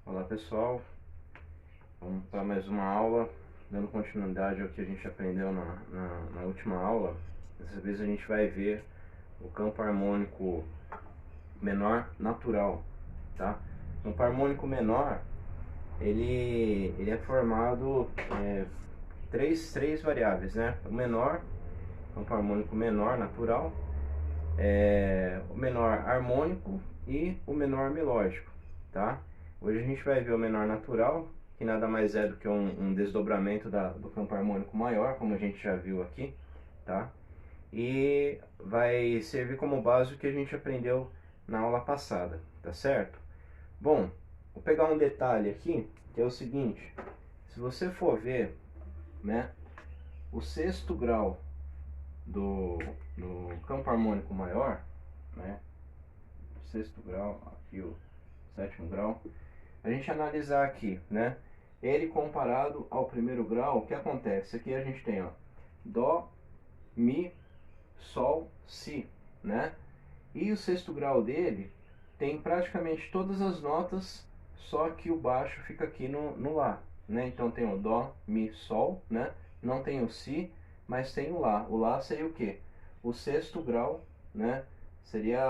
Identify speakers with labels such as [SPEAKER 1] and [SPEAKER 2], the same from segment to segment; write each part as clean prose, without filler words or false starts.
[SPEAKER 1] Olá pessoal, vamos para mais uma aula, dando continuidade ao que a gente aprendeu na última aula. Dessa vez a gente vai ver o campo harmônico menor natural, tá? O campo harmônico menor, ele é formado três variáveis, né? O menor, campo harmônico menor natural, o menor harmônico e o menor melódico, tá? Hoje a gente vai ver o menor natural, que nada mais é do que um desdobramento do campo harmônico maior, como a gente já viu aqui, tá? E vai servir como base o que a gente aprendeu na aula passada, tá certo? Bom, vou pegar um detalhe aqui, que é o seguinte: se você for ver, né, o sexto grau do campo harmônico maior, né, sexto grau, aqui o sétimo grau, a gente analisar aqui, né, ele comparado ao primeiro grau, o que acontece? Aqui a gente tem, ó, Dó, Mi, Sol, Si, né? E o sexto grau dele tem praticamente todas as notas, só que o baixo fica aqui no Lá, né? Então tem o Dó, Mi, Sol, né? Não tem o Si, mas tem o Lá. O Lá seria o quê? O sexto grau, né? Seria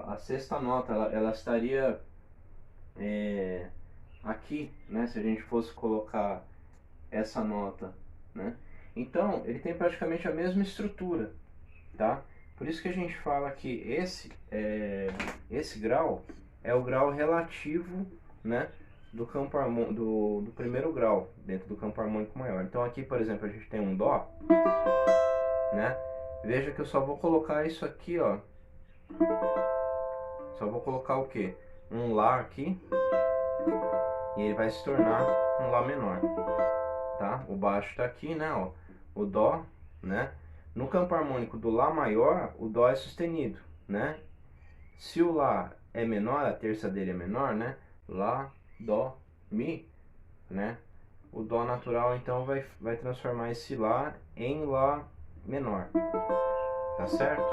[SPEAKER 1] a sexta nota, ela estaria aqui, né? Se a gente fosse colocar essa nota, né? Então, ele tem praticamente a mesma estrutura, tá? Por isso que a gente fala que esse grau é o grau relativo, né, do campo do primeiro grau dentro do campo harmônico maior. Então aqui, por exemplo, a gente tem um Dó, né? Veja que eu só vou colocar isso aqui, ó. Só vou colocar o quê? Um Lá aqui e ele vai se tornar um Lá menor, tá? O baixo está aqui, né? Ó, o Dó, né? No campo harmônico do Lá maior, o Dó é sustenido, né? Se o Lá é menor, a terça dele é menor, né? Lá, Dó, Mi, né? O Dó natural então vai transformar esse Lá em Lá menor, tá certo?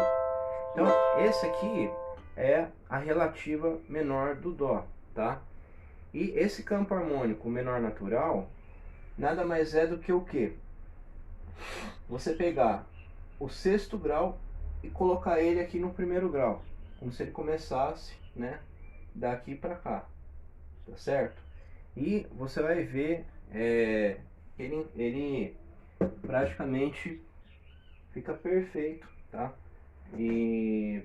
[SPEAKER 1] Então, esse aqui é a relativa menor do Dó, tá? E esse campo harmônico menor natural nada mais é do que o quê? Você pegar o sexto grau e colocar ele aqui no primeiro grau, como se ele começasse, né, daqui para cá, tá certo? E você vai ver ele praticamente fica perfeito, tá? E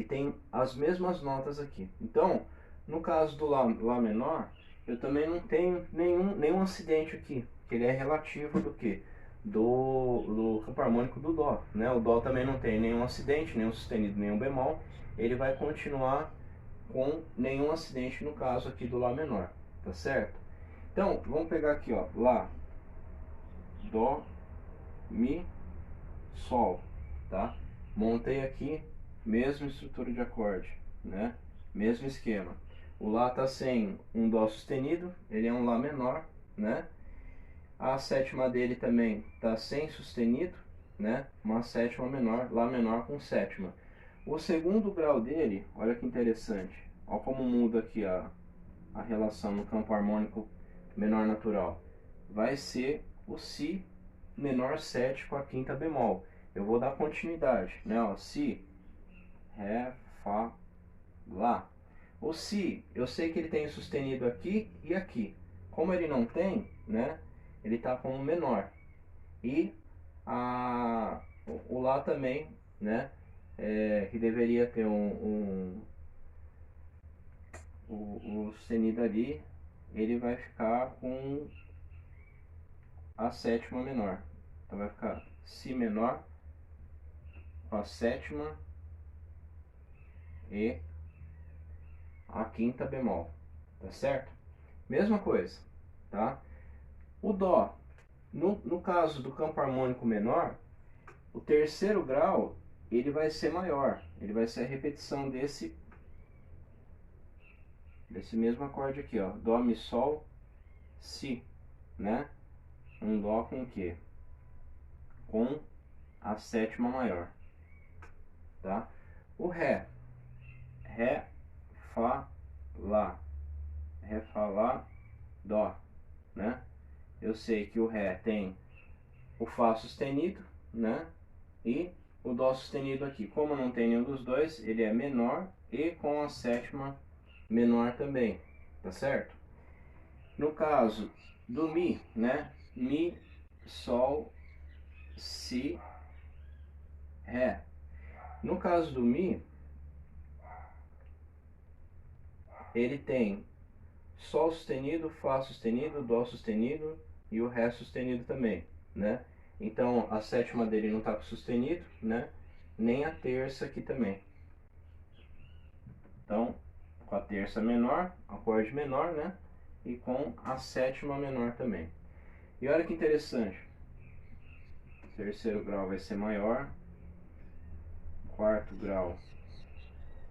[SPEAKER 1] tem as mesmas notas aqui. Então, no caso do Lá menor, eu também não tenho nenhum acidente aqui, que ele é relativo do que? Do campo harmônico do Dó, né? O Dó também não tem nenhum acidente, nenhum sustenido, nenhum bemol. Ele vai continuar com nenhum acidente no caso aqui do Lá menor, tá certo? Então, vamos pegar aqui, ó, Lá, Dó, Mi, Sol, tá? Montei aqui, mesma estrutura de acorde, né? Mesmo esquema. O Lá tá sem um Dó sustenido, ele é um Lá menor, né? A sétima dele também tá sem sustenido, né? Uma sétima menor, Lá menor com sétima. O segundo grau dele, olha que interessante. Olha como muda aqui a relação no campo harmônico menor natural. Vai ser o Si menor 7 com a quinta bemol. Eu vou dar continuidade, né? Ó, Si, Ré, Fá, Lá. O Si, eu sei que ele tem sustenido aqui e aqui. Como ele não tem, né? Ele está como menor. E o Lá também, né? Que deveria ter o sustenido ali, ele vai ficar com a sétima menor. Então vai ficar Si menor com a sétima e a quinta bemol, tá certo? Mesma coisa, tá? O Dó, no caso do campo harmônico menor, o terceiro grau ele vai ser maior, ele vai ser a repetição desse mesmo acorde aqui, ó, Dó, Mi, Sol, Si, né? Um Dó com o quê? Com a sétima maior, tá? O Ré, Ré, Fá, Lá, Ré, Fá, Lá, Dó, né? Eu sei que o Ré tem o Fá sustenido, né? E o Dó sustenido aqui. Como não tem nenhum dos dois, ele é menor e com a sétima menor também, tá certo? No caso do Mi, né? Mi, Sol, Si, Ré. No caso do Mi, ele tem Sol sustenido, Fá sustenido, Dó sustenido e o Ré sustenido também, né? Então a sétima dele não está com sustenido, né? Nem a terça aqui também. Então, com a terça menor, acorde menor, né? E com a sétima menor também. E olha que interessante. Terceiro grau vai ser maior, quarto grau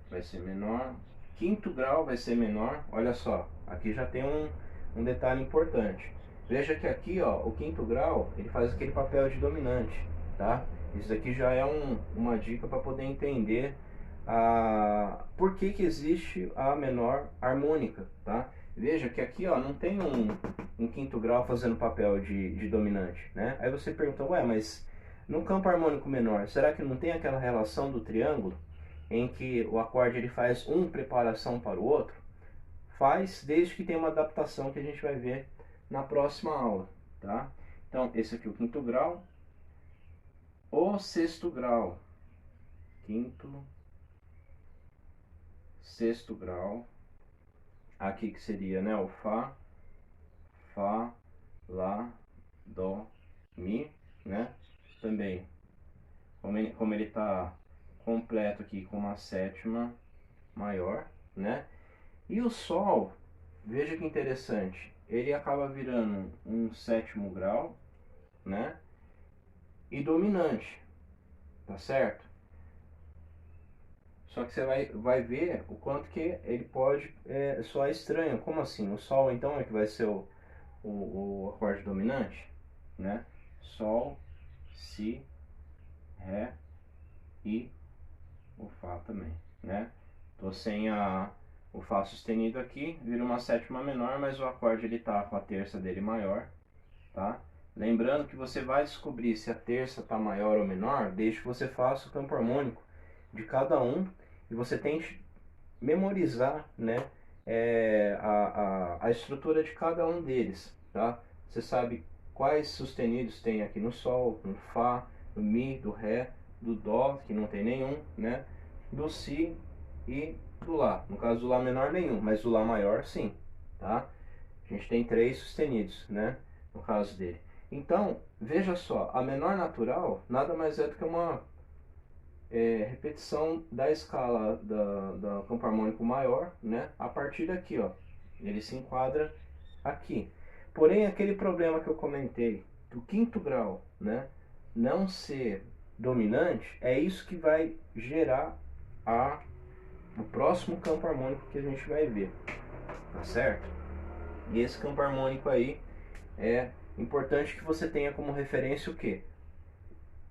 [SPEAKER 1] vai ser menor, quinto grau vai ser menor. Olha só, aqui já tem um detalhe importante. Veja que aqui, ó, o quinto grau, ele faz aquele papel de dominante, tá? Isso aqui já é uma dica para poder entender por que existe a menor harmônica, tá? Veja que aqui, ó, não tem um quinto grau fazendo papel de dominante, né? Aí você pergunta, ué, mas no campo harmônico menor, será que não tem aquela relação do triângulo em que o acorde ele faz preparação para o outro? Faz, desde que tenha uma adaptação que a gente vai ver na próxima aula, tá? Então, esse aqui é o quinto grau. O sexto grau. Quinto, sexto grau. Aqui que seria, né, o Fá, Fá, Lá, Dó, Mi, né? Também, como ele tá completo aqui com uma sétima maior, né? E o Sol, veja que interessante, ele acaba virando um sétimo grau, né? E dominante, tá certo? Só que você vai ver o quanto que ele pode soar estranho. Como assim? O Sol então é que vai ser o acorde dominante, né? Sol, Si, Ré e o Fá também, né? Tô sem o Fá sustenido aqui, vira uma sétima menor, mas o acorde ele tá com a terça dele maior, tá? Lembrando que você vai descobrir se a terça tá maior ou menor, desde que você faça o campo harmônico de cada um e você tente memorizar, né, a estrutura de cada um deles, tá? Você sabe quais sustenidos tem aqui no Sol, no Fá, no Mi, do Ré, do Dó, que não tem nenhum, né? Do Si e do Lá. No caso do Lá menor nenhum, mas do Lá maior sim, tá? A gente tem 3 sustenidos, né? No caso dele. Então, veja só, a menor natural nada mais é do que uma repetição da escala da campo harmônico maior, né? A partir daqui, ó. Ele se enquadra aqui. Porém, aquele problema que eu comentei do quinto grau, né? Não ser dominante, é isso que vai gerar o próximo campo harmônico que a gente vai ver, tá certo? E esse campo harmônico aí é importante que você tenha como referência o quê?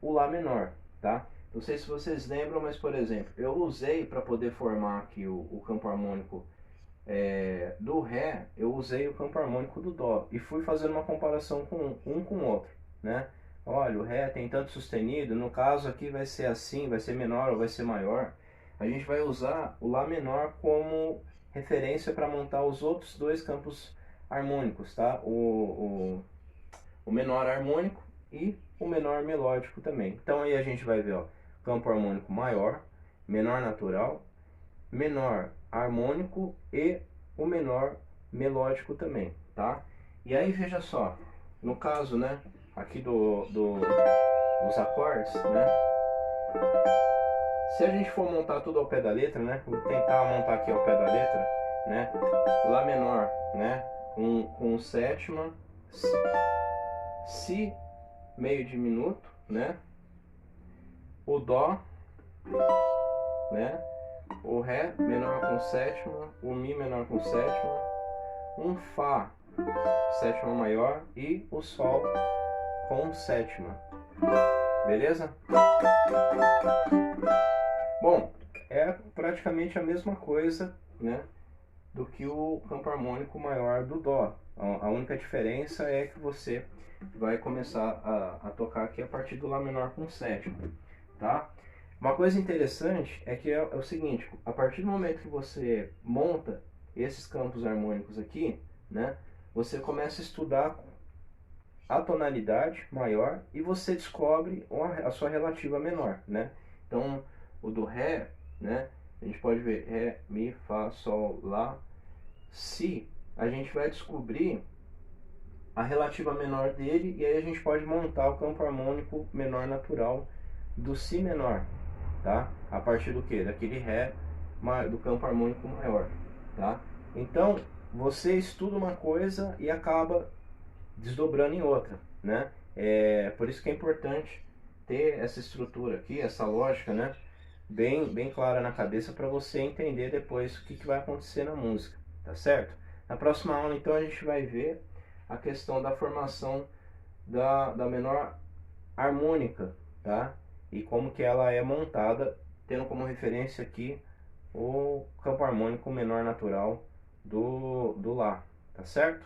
[SPEAKER 1] O Lá menor, tá? Não sei se vocês lembram, mas por exemplo, eu usei para poder formar aqui o campo harmônico do Ré, eu usei o campo harmônico do Dó e fui fazendo uma comparação com um com o outro, né? Olha, o Ré tem tanto sustenido, no caso aqui vai ser assim, vai ser menor ou vai ser maior. A gente vai usar o Lá menor como referência para montar os outros dois campos harmônicos, tá? O menor harmônico e o menor melódico também. Então aí a gente vai ver, ó, campo harmônico maior, menor natural, menor harmônico e o menor melódico também, tá? E aí veja só, no caso, né, aqui dos acordes, né, se a gente for montar tudo ao pé da letra, né, vou tentar montar aqui ao pé da letra, né, Lá menor, né, com sétima, Si meio diminuto, né, o Dó, né, o Ré menor com sétima, o Mi menor com sétima, um Fá sétima maior e o Sol com sétima. Beleza? Bom, é praticamente a mesma coisa, né, do que o campo harmônico maior do Dó. A única diferença é que você vai começar a tocar aqui a partir do Lá menor com sétima, tá? Uma coisa interessante é que é o seguinte, a partir do momento que você monta esses campos harmônicos aqui, né, você começa a estudar a tonalidade maior e você descobre a sua relativa menor, né? Então, o do Ré, né, a gente pode ver Ré, Mi, Fá, Sol, Lá, Si, a gente vai descobrir a relativa menor dele e aí a gente pode montar o campo harmônico menor natural do Si menor, tá? A partir do que? Daquele Ré do campo harmônico maior, tá? Então, você estuda uma coisa e acaba desdobrando em outra, né? Por isso que é importante ter essa estrutura aqui, essa lógica, né? Bem clara na cabeça para você entender depois o que vai acontecer na música, tá certo? Na próxima aula, então, a gente vai ver a questão da formação da menor harmônica, tá? E como que ela é montada, tendo como referência aqui o campo harmônico menor natural do Lá, tá certo?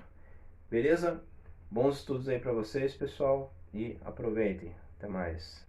[SPEAKER 1] Beleza? Bons estudos aí para vocês, pessoal, e aproveitem. Até mais.